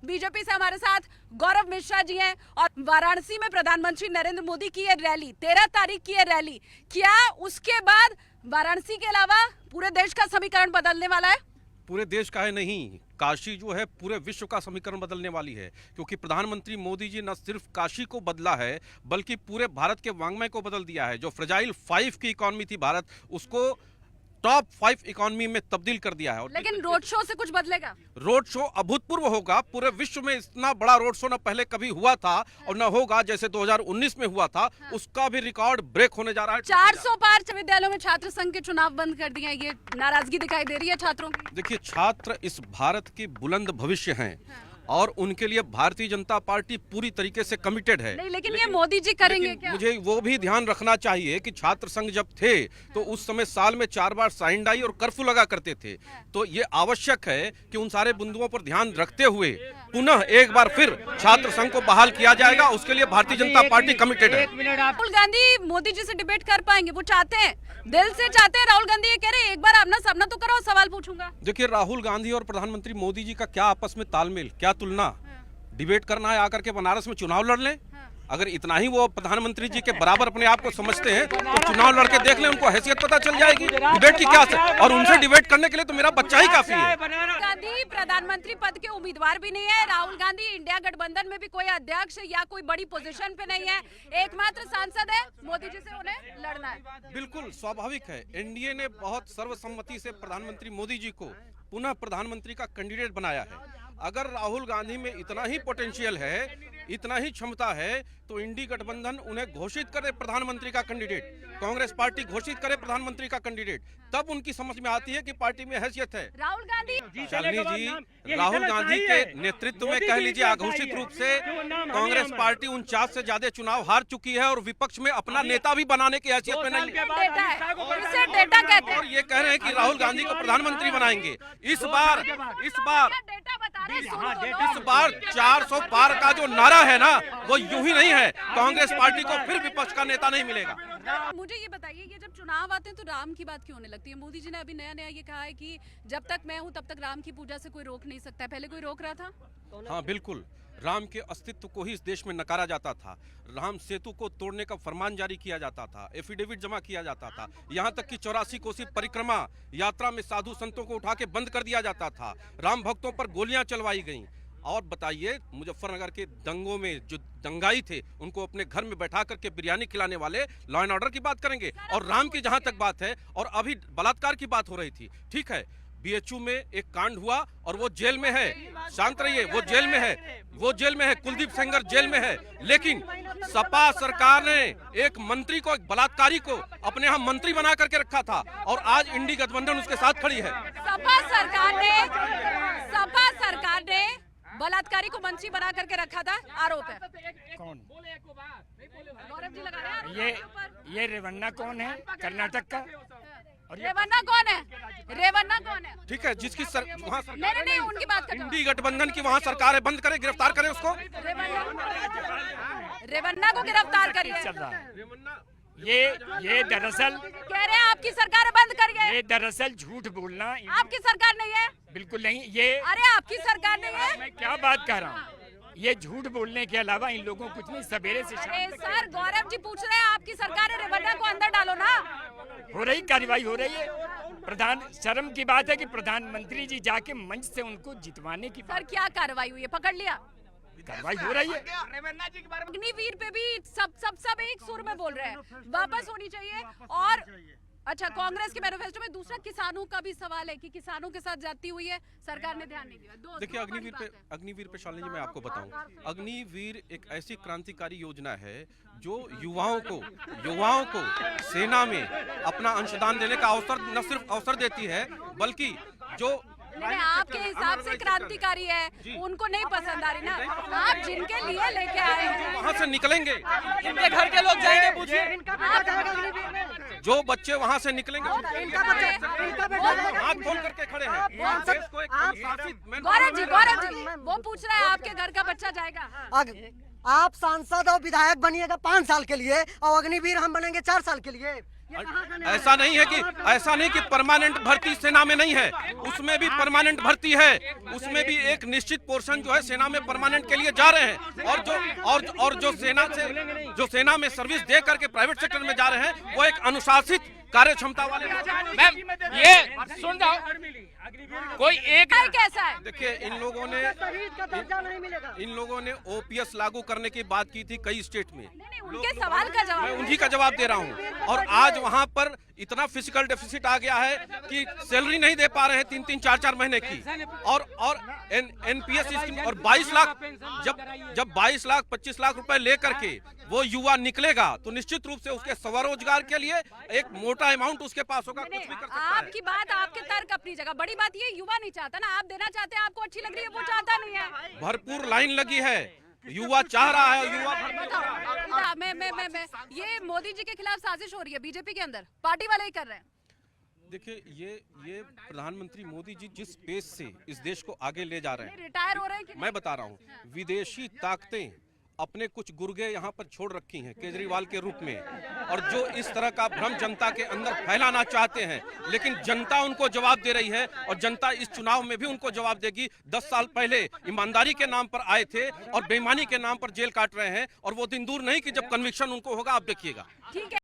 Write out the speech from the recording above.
BJP से हमारे साथ गौरव मिश्रा जी हैं और वाराणसी में प्रधानमंत्री नरेंद्र मोदी की ये रैली 13 तारीख की ये रैली, क्या उसके बाद वाराणसी के अलावा पूरे देश का समीकरण बदलने वाला है? पूरे देश का है नहीं, काशी जो है पूरे विश्व का समीकरण बदलने वाली है, क्योंकि प्रधानमंत्री मोदी जी न सिर्फ काशी को बदला है बल्कि पूरे भारत के वांग्मय को बदल दिया है। जो फ्रेजाइल 5 की इकोनॉमी थी भारत, उसको टॉप 5 इकोनॉमी में तब्दील कर दिया है। लेकिन रोड शो से कुछ बदलेगा? रोड शो अभूतपूर्व होगा। पूरे विश्व में इतना बड़ा रोड शो न पहले कभी हुआ था और न होगा, जैसे 2019 में हुआ था। उसका भी रिकॉर्ड ब्रेक होने जा रहा है। 400 पार विद्यालयों में छात्र संघ के चुनाव बंद कर दिए, ये नाराजगी दिखाई दे रही है छात्रों की। देखिए, छात्र इस भारत की बुलंद भविष्य हैं और उनके लिए भारतीय जनता पार्टी पूरी तरीके से कमिटेड है। नहीं, लेकिन ये मोदी जी करेंगे क्या? मुझे वो भी ध्यान रखना चाहिए कि छात्र संघ जब थे तो उस समय साल में 4 बार साइन डाई और कर्फ्यू लगा करते थे। तो ये आवश्यक है कि उन सारे बिंदुओं पर ध्यान रखते हुए पुनः एक बार फिर छात्र संघ को बहाल किया जाएगा। उसके लिए भारतीय जनता पार्टी कमिटेड है। राहुल गांधी मोदी जी से डिबेट कर पाएंगे? वो चाहते हैं, दिल से चाहते हैं। राहुल गांधी ये कह रहे हैं एक बार आमना सामना तो करो, सवाल पूछूंगा। देखिए, राहुल गांधी और प्रधानमंत्री मोदी जी का क्या आपस में तालमेल, क्या तुलना? डिबेट करना है आकर के बनारस में चुनाव लड़ लें। अगर इतना ही वो प्रधानमंत्री जी के बराबर अपने आप को समझते हैं तो चुनाव लड़के देख लें, उनको हैसियत पता चल जाएगी डिबेट की क्या है। और उनसे डिबेट करने के लिए तो मेरा बच्चा ही काफी है। गांधी प्रधानमंत्री पद के उम्मीदवार भी नहीं है। राहुल गांधी इंडिया गठबंधन में भी कोई अध्यक्ष या कोई बड़ी पोजीशन पे नहीं है, एकमात्र सांसद है। मोदी जी से उन्हें लड़ना है। बिल्कुल स्वाभाविक है। एनडीए ने बहुत सर्वसम्मति से प्रधानमंत्री मोदी जी को पुनः प्रधानमंत्री का कैंडिडेट बनाया है। अगर राहुल गांधी में इतना ही पोटेंशियल है, इतना ही क्षमता है, तो इंडी गठबंधन उन्हें घोषित करे प्रधानमंत्री का कैंडिडेट, कांग्रेस पार्टी घोषित करे प्रधानमंत्री का कैंडिडेट, तब उनकी समझ में आती है कि पार्टी में हैसियत है। राहुल गांधी शालिनी जी, राहुल गांधी के नेतृत्व में कह लीजिए अघोषित रूप से कांग्रेस पार्टी 49 से ज्यादा चुनाव हार चुकी है और विपक्ष में अपना नेता भी बनाने की हैसियत में नहीं है। इसे डेटा कहते हैं। और ये कह रहे हैं कि राहुल गांधी को प्रधानमंत्री बनाएंगे। इस बार 400 पार का जो नारा है ना, वो यूं ही नहीं है। कांग्रेस पार्टी को फिर विपक्ष का नेता नहीं मिलेगा। मुझे ये बताइए, ये जब चुनाव आते हैं तो राम की बात क्यों होने लगती है? मोदी जी ने अभी नया नया ये कहा है कि जब तक मैं हूं तब तक राम की पूजा से कोई रोक नहीं सकता है। पहले कोई रोक रहा था? हाँ बिल्कुल, राम के अस्तित्व को ही इस देश में नकारा जाता था। राम सेतु को तोड़ने का फरमान जारी किया जाता था, एफिडेविट जमा किया जाता था, यहाँ तक कि 84 कोसी परिक्रमा यात्रा में साधु संतों को उठा के बंद कर दिया जाता था। राम भक्तों पर गोलियां चलवाई गईं। और बताइए, मुजफ्फरनगर के दंगों में जो दंगाई थे उनको अपने घर में बैठा करके बिरयानी खिलाने वाले लॉ एंड ऑर्डर की बात करेंगे। और राम की जहां तक बात है, और अभी बलात्कार की बात हो रही थी, ठीक है, बीएचयू में एक कांड हुआ और वो जेल में है। शांत रहिए, वो जेल में है, वो जेल में है। कुलदीप सेंगर जेल में है। लेकिन सपा सरकार ने एक मंत्री को, एक बलात्कारी को अपने यहाँ मंत्री बना करके रखा था और आज इंडी गठबंधन उसके साथ खड़ी है। सपा सरकार ने बलात्कारी को मंत्री बना करके रखा था, आरोप है। कौन? गौरव जी लगा रहे हैं। ये रेवन्ना कौन है कर्नाटक का? और रेवन्ना कौन है? रेवन्ना कौन है? ठीक है, जिसकी वहाँ नहीं, उनकी बात कर। इंडी गठबंधन की वहाँ सरकार है, बंद करे, गिरफ्तार करे उसको। रेवन्ना को गिरफ्तार करिए। चल रहा है ये दरअसल कह रहे हैं आपकी सरकार बंद करिए। ये दरअसल झूठ बोलना। आपकी सरकार नहीं है? बिल्कुल नहीं। ये अरे आपकी सरकार नहीं है? मैं क्या बात कर रहा हूँ? ये झूठ बोलने के अलावा इन लोगों को कुछ नहीं। सवेरे से शाम तक सर, गौरव जी पूछ रहे हैं आपकी सरकार है, रेवन्ना को अंदर डालो ना। हो रही कार्रवाई हो रही है। शर्म की बात है कि प्रधानमंत्री जी जाके मंच से उनको जितवाने की। सर क्या कार्रवाई हुई है? पकड़ लिया? कार्रवाई हो रही है। अग्निवीर पे भी सब एक सुर में बोल रहे हैं, वापस होनी चाहिए। और अच्छा, कांग्रेस के मैनिफेस्टो में दूसरा किसानों का भी सवाल है कि किसानों के साथ जाती हुई है, सरकार ने ध्यान नहीं दिया। देखिए, अग्निवीर पे शालिनी जी मैं आपको बताऊं, अग्निवीर एक ऐसी क्रांतिकारी योजना है जो युवाओं को सेना में अपना अंशदान देने का अवसर न सिर्फ अवसर देती है, बल्कि जो आपके हिसाब से क्रांतिकारी है, उनको नहीं पसंद आ रही ना। आप जिनके लिए लेके आए हैं वहाँ से निकलेंगे, इनके घर के लोग जाएंगे, पूछिए। जो बच्चे वहाँ से निकलेंगे हाथ खोल करके खड़े हैं। गौरव जी वो पूछ रहा है आपके घर का बच्चा जाएगा? आप सांसद और विधायक बनिएगा 5 साल के लिए और अग्निवीर हम बनेंगे 4 साल के लिए। ऐसा नहीं कि परमानेंट भर्ती सेना में नहीं है, उसमें भी परमानेंट भर्ती है, उसमें भी एक निश्चित पोर्शन जो है सेना में परमानेंट के लिए जा रहे हैं, और जो सेना में सर्विस दे करके प्राइवेट सेक्टर में जा रहे हैं वो एक अनुशासित कार्य क्षमता वाले। मैम ये सुन रहा हूं, कोई एक कैसा है? देखिए इन लोगों ने ओपीएस लागू करने की बात की थी कई स्टेट में। उनके सवाल का जवाब मैं उन्हीं का जवाब दे रहा हूं। और आज वहां पर इतना फिजिकल डेफिसिट आ गया है कि सैलरी नहीं दे पा रहे हैं 3-3, 4-4 महीने की, और एनपीएस स्कीम, और 22 लाख जब 22 लाख 25 लाख रुपए लेकर के वो युवा निकलेगा तो निश्चित रूप से उसके स्वरोजगार के लिए एक मोटा अमाउंट उसके पास होगा, कुछ भी कर सकता है। आपकी बात, आपके तर्क अपनी जगह, बड़ी बात ये युवा नहीं चाहता ना, आप देना चाहते हैं, आपको अच्छी लग रही है, वो चाहता नहीं है। भरपूर लाइन लगी है, युवा चाह रहा है, युवा मैं ये मोदी जी के खिलाफ साजिश हो रही है बीजेपी के अंदर, पार्टी वाले ही कर रहे हैं। देखिए ये प्रधानमंत्री मोदी जी जिस पेस से इस देश को आगे ले जा रहे हैं, रिटायर हो रहे हैं कि मैं बता रहा हूँ, विदेशी ताकतें अपने कुछ गुर्गे यहाँ पर छोड़ रखी हैं केजरीवाल के रूप में, और जो इस तरह का भ्रम जनता के अंदर फैलाना चाहते हैं, लेकिन जनता उनको जवाब दे रही है, और जनता इस चुनाव में भी उनको जवाब देगी। 10 साल पहले ईमानदारी के नाम पर आए थे और बेईमानी के नाम पर जेल काट रहे हैं, और वो दिन दूर नहीं कि जब कन्विक्शन उनको होगा, आप देखिएगा। ठीक है।